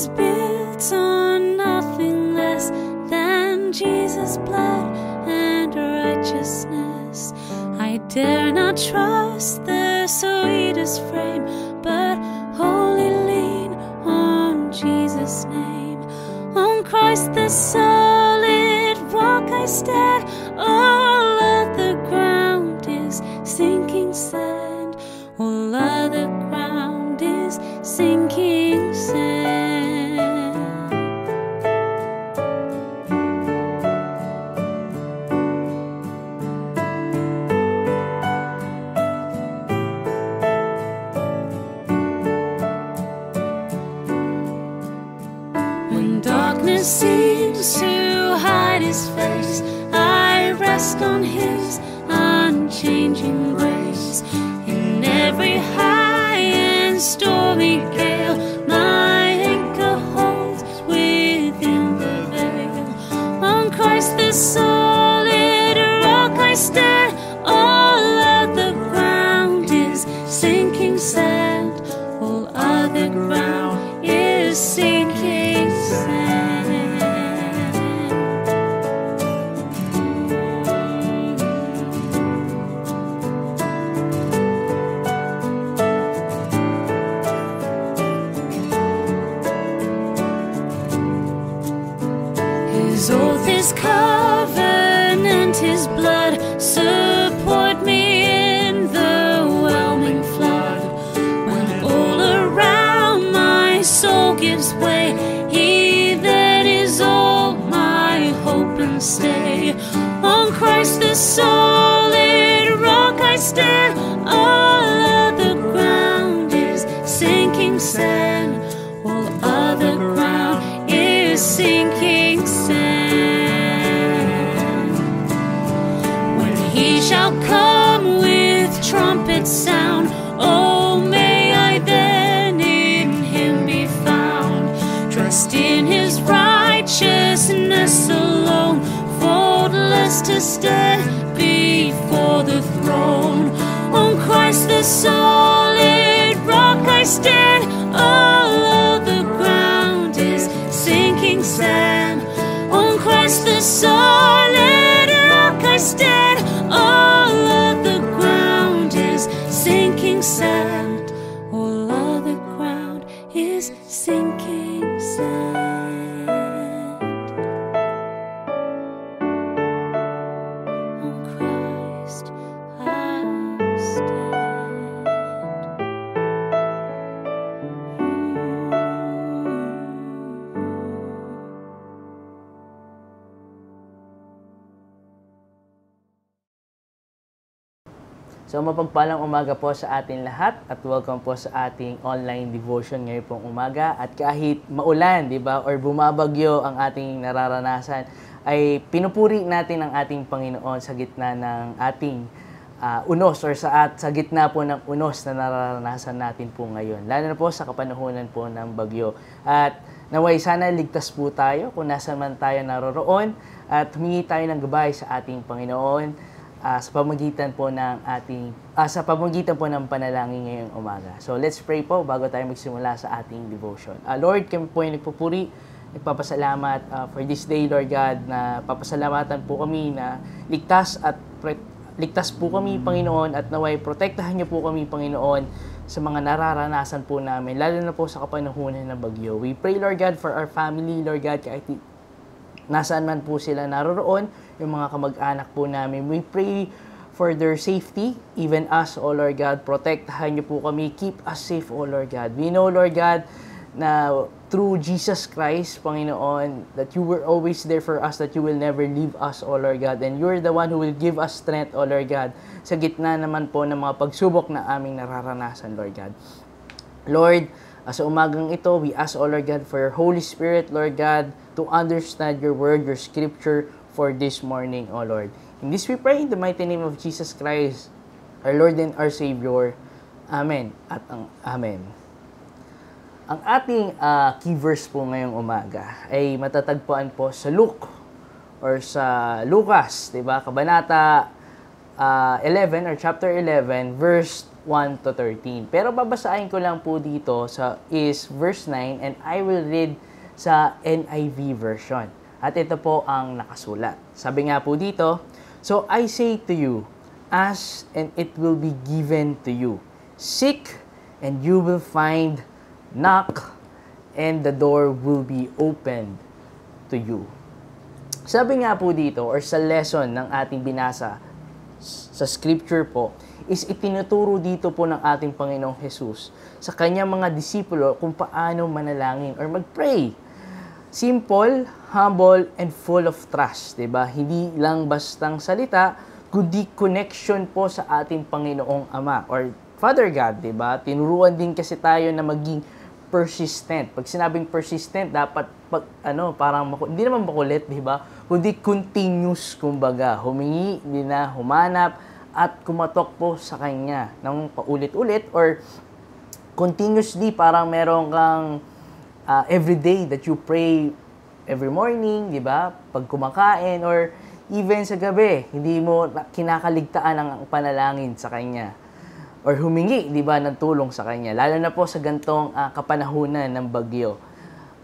is built on nothing less than Jesus' blood and righteousness. I dare not trust the sweetest frame, but wholly lean on Jesus' name. On Christ the solid rock I stand, all other ground is sinking sand. All other ground is sinking sand. When darkness seems to hide his face, I rest on his unchanging grace. In every high and stormy gale, my anchor holds within the veil. On Christ the solid rock I stand, all other ground is sinking sand. All other ground is sinking sand. His oath, his covenant, his blood support me in the whelming flood. When all around my soul gives way, he that is all my hope and stay. On Christ the solid rock I stand, all other ground is sinking sand. All other ground is sinking sand. When he shall come with trumpet sound, oh, may I then in him be found, dressed in his righteousness alone, faultless to stand before the throne. On Christ the solid rock I stand, all other ground is sinking sand. On Christ the solid rock I stand, all other ground is sinking sand. All other ground is sinking sand. On Christ I stand. So mapagpalang umaga po sa atin lahat at welcome po sa ating online devotion ngayon pong umaga. At kahit maulan, di ba, or bumabagyo ang ating nararanasan, ay pinupuri natin ang ating Panginoon sa gitna ng ating unos or sa gitna po ng unos na nararanasan natin po ngayon. Lalo na po sa kapanahunan po ng bagyo. At naway sana ligtas po tayo kung nasan man tayo naroroon at humingi tayo ng gabay sa ating Panginoon sa pamamagitan po ng panalangin ngayong umaga. So let's pray po bago tayo magsimula sa ating devotion. Lord, kami po ay nagpupuri, nagpapasalamat for this day, Lord God, na papasalamatan po kami na ligtas po kami, Panginoon, at naway protektahan niyo po kami, Panginoon, sa mga nararanasan po namin, lalo na po sa kapanahunan ng bagyo. We pray, Lord God, for our family, Lord God, kahit nasaan man po sila naroroon, yung mga kamag-anak po namin. We pray for their safety, even us, O Lord God. Protektahan niyo po kami. Keep us safe, O Lord God. We know, Lord God, na through Jesus Christ, Panginoon, that you were always there for us, that you will never leave us, O Lord God. And you're the one who will give us strength, O Lord God, sa gitna naman po ng mga pagsubok na aming nararanasan, Lord God. Lord, sa umagang ito, we ask, O Lord God, for your Holy Spirit, Lord God, to understand your word, your scripture for this morning, O Lord. In this we pray in the mighty name of Jesus Christ, our Lord and our Savior. Amen at Amen. Ang ating key verse po ngayong umaga ay matatagpuan po sa Luke or sa Lucas, 'di ba? Kabanata 11 or chapter 11 verse 1 to 13. Pero babasahin ko lang po dito is verse 9 and I will read sa NIV version. At ito po ang nakasulat. Sabi nga po dito, "So I say to you, ask and it will be given to you. Seek and you will find. Knock and the door will be opened to you." Sabi nga po dito, or sa lesson ng ating binasa sa scripture po, is itinuturo dito po ng ating Panginoong Jesus sa kanyang mga disipulo kung paano manalangin or mag-pray. Simple, humble, and full of trust, diba? Hindi lang bastang salita, kundi connection po sa ating Panginoong Ama or Father God, diba? Tinuruan din kasi tayo na maging persistent. Pag sinabing persistent, dapat hindi naman makulit, di ba? Kundi continuous, kumbaga. Humingi, humanap, at kumatok po sa Kanya ng paulit-ulit or continuously, parang meron kang everyday that you pray every morning, di ba? Pag kumakain or even sa gabi, hindi mo kinakaligtaan ang panalangin sa Kanya. Or humingi, di ba, ng tulong sa Kanya. Lalo na po sa gantong kapanahunan ng bagyo.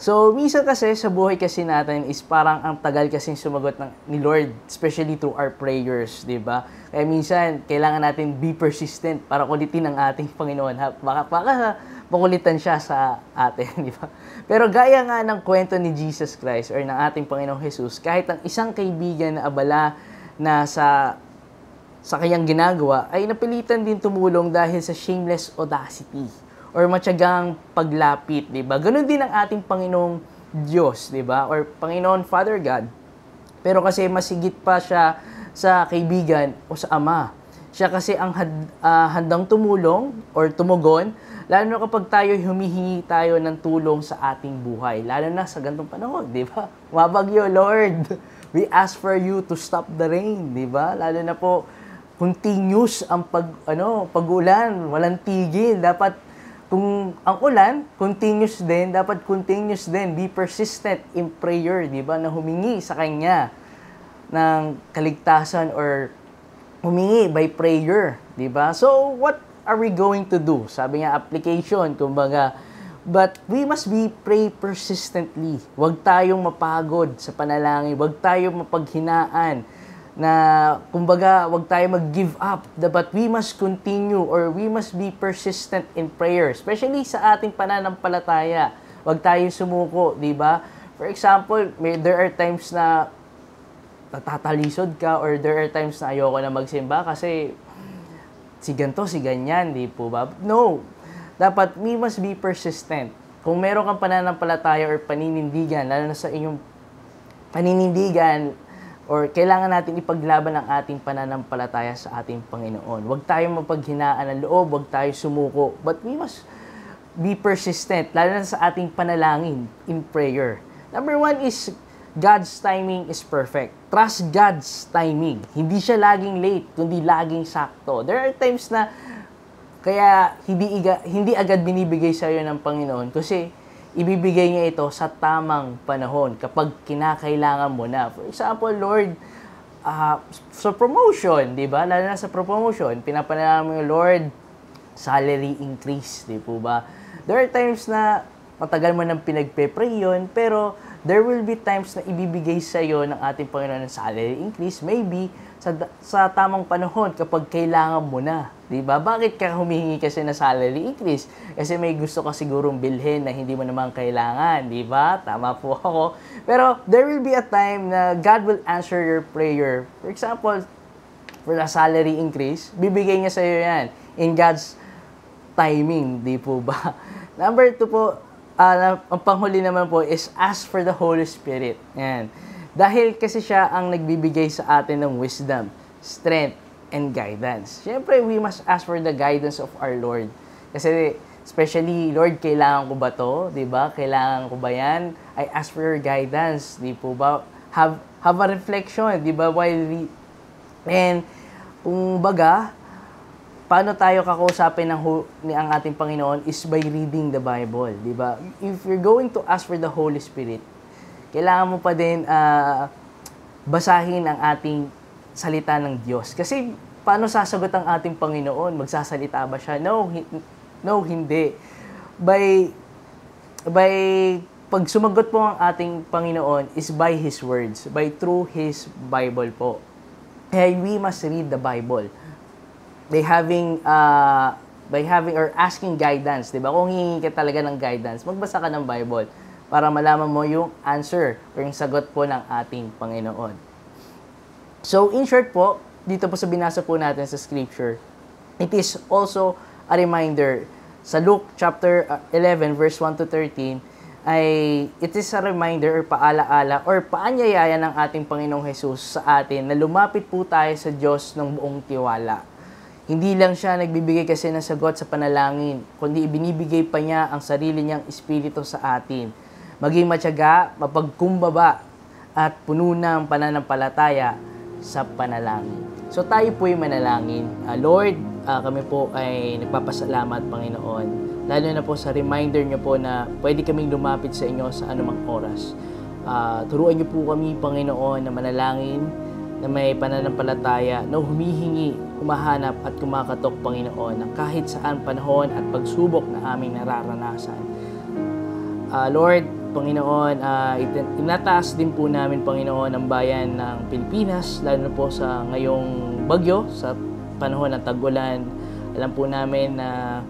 So, minsan kasi sa buhay kasi natin is parang ang tagal kasing sumagot ni Lord, especially through our prayers, di ba? Kaya minsan, kailangan natin be persistent para kulitin ang ating Panginoon. Baka makulitan siya sa atin, di ba? Pero gaya nga ng kwento ni Jesus Christ or ng ating Panginoong Jesus, kahit ang isang kaibigan na abala na sa kanyang ginagawa, ay napilitan din tumulong dahil sa shameless audacity or matyagang paglapit, di ba? Ganun din ang ating Panginoong Diyos, di ba? Or Panginoon Father God. Pero kasi masigit pa siya sa kaibigan o sa ama. Siya kasi ang handang tumulong or tumugon, lalo na kapag tayo humihingi tayo ng tulong sa ating buhay. Lalo na sa gantong panahon, di ba? Mabagyo, Lord. We ask for you to stop the rain, di ba? Lalo na po, continuous ang pag-ulan, walang tigil. Dapat kung ang ulan, continuous din, dapat continuous din. Be persistent in prayer, di ba? Na humingi sa Kanya ng kaligtasan or humingi by prayer, di ba? So, what are we going to do? Sabi nga, application, kumbaga. But we must pray persistently. Huwag tayong mapagod sa panalangin. Huwag tayong mapaghinaan na kumbaga wag tayo mag-give up, but we must continue or we must be persistent in prayer, especially sa ating pananampalataya. Wag tayo sumuko, di ba? For example, there are times na natatalisod ka or there are times na ayoko na magsimba kasi si ganto, si ganyan, di po ba? No. Dapat we must be persistent. Kung meron kang pananampalataya or paninindigan, lalo na sa inyong paninindigan, or kailangan natin ipaglaban ang ating pananampalataya sa ating Panginoon. Huwag tayong mapaghinaan ng loob, huwag tayo sumuko. But we must be persistent, lalo na sa ating panalangin in prayer. Number 1 is, God's timing is perfect. Trust God's timing. Hindi siya laging late, kundi laging sakto. There are times na kaya hindi agad binibigay sa iyo ng Panginoon kasi ibibigay niya ito sa tamang panahon kapag kinakailangan mo na. For example, Lord, sa promotion, di ba? Lalo na sa promotion, pinapanalangin mo yung Lord, salary increase, di po ba? There are times na matagal mo nang pinagpe-pray yun, pero there will be times na ibibigay sa iyo ng ating Panginoon ng salary increase, maybe sa tamang panahon kapag kailangan mo na. Diba? Bakit ka humihingi kasi na salary increase? Kasi may gusto ka sigurong bilhin na hindi mo naman kailangan. Diba? Tama po ako. Pero there will be a time na God will answer your prayer. For example, for the salary increase, bibigay niya sa iyo yan in God's timing. Di po ba? Number 2 po, ang panghuli naman po is ask for the Holy Spirit. Yan. Dahil kasi siya ang nagbibigay sa atin ng wisdom, strength, and guidance. Siyempre, we must ask for the guidance of our Lord. Kasi, especially, Lord, kailangan ko ba to? Diba? Kailangan ko ba yan? I ask for your guidance. Di po ba? Have a reflection. Diba? And, kung baga, paano tayo kakausapin ang ating Panginoon is by reading the Bible. Diba? If you're going to ask for the Holy Spirit, kailangan mo pa din basahin ang ating salita ng Diyos. Kasi paano sasagot ang ating Panginoon? Magsasalita ba siya? No, hindi. Pag sumagot po ang ating Panginoon is by His words, through His Bible po. Kaya we must read the Bible. By having or asking guidance, di ba? Kung hihingi ka talaga ng guidance, magbasa ka ng Bible para malaman mo yung answer o yung sagot po ng ating Panginoon. So, in short po, dito po sa binasa po natin sa Scripture, it is also a reminder. Sa Luke chapter 11, verse 1 to 13, it is a reminder or paalaala or paanyayaya ng ating Panginoong Jesus sa atin na lumapit po tayo sa Diyos ng buong tiwala. Hindi lang siya nagbibigay kasi ng sagot sa panalangin, kundi ibinibigay pa niya ang sarili niyang espiritu sa atin. Maging matyaga, mapagkumbaba, at puno ng pananampalataya sa panalangin. So tayo po ay manalangin. Lord, kami po ay nagpapasalamat, Panginoon. Lalo na po sa reminder niyo po na pwede kaming lumapit sa inyo sa anumang oras. Turuan niyo po kami, Panginoon, na manalangin, na may pananampalataya, na humihingi, humahanap at kumakatok, Panginoon, ng kahit saan panahon at pagsubok na aming nararanasan. Lord, Panginoon, inataas din po namin, Panginoon, ang bayan ng Pilipinas, lalo na po sa ngayong bagyo, sa panahon ng tag-ulan. Alam po namin na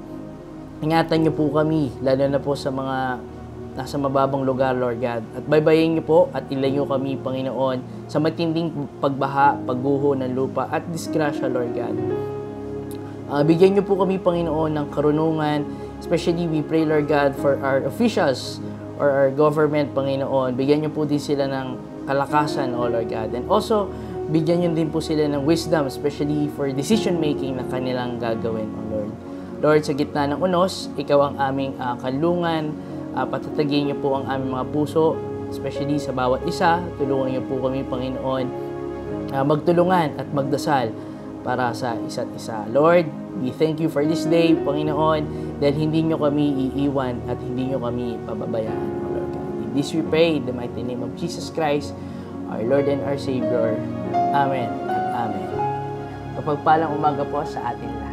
ingatan niyo po kami, lalo na po sa mga nasa mababang lugar, Lord God. At baybayin niyo po at ilayo kami, Panginoon, sa matinding pagbaha, pagguho ng lupa at disgrasya, Lord God. Bigyan niyo po kami, Panginoon, ng karunungan. Especially, we pray, Lord God, for our officials or our government, Panginoon. Bigyan niyo po din sila ng kalakasan, O Lord God. And also, bigyan niyo din po sila ng wisdom, especially for decision-making na kanilang gagawin, O Lord. Lord, sa gitna ng unos, Ikaw ang aming kalungan. Patatagin niyo po ang aming mga puso, especially sa bawat isa. Tulungan niyo po kami, Panginoon, magtulungan at magdasal para sa isa't isa. Lord, we thank you for this day, Panginoon, dahil hindi niyo kami iiwan at hindi niyo kami pababayaan, O Lord God. In this we pray, in the mighty name of Jesus Christ, our Lord and our Savior. Amen at Amen. Kapagpalang umaga po sa ating lahat.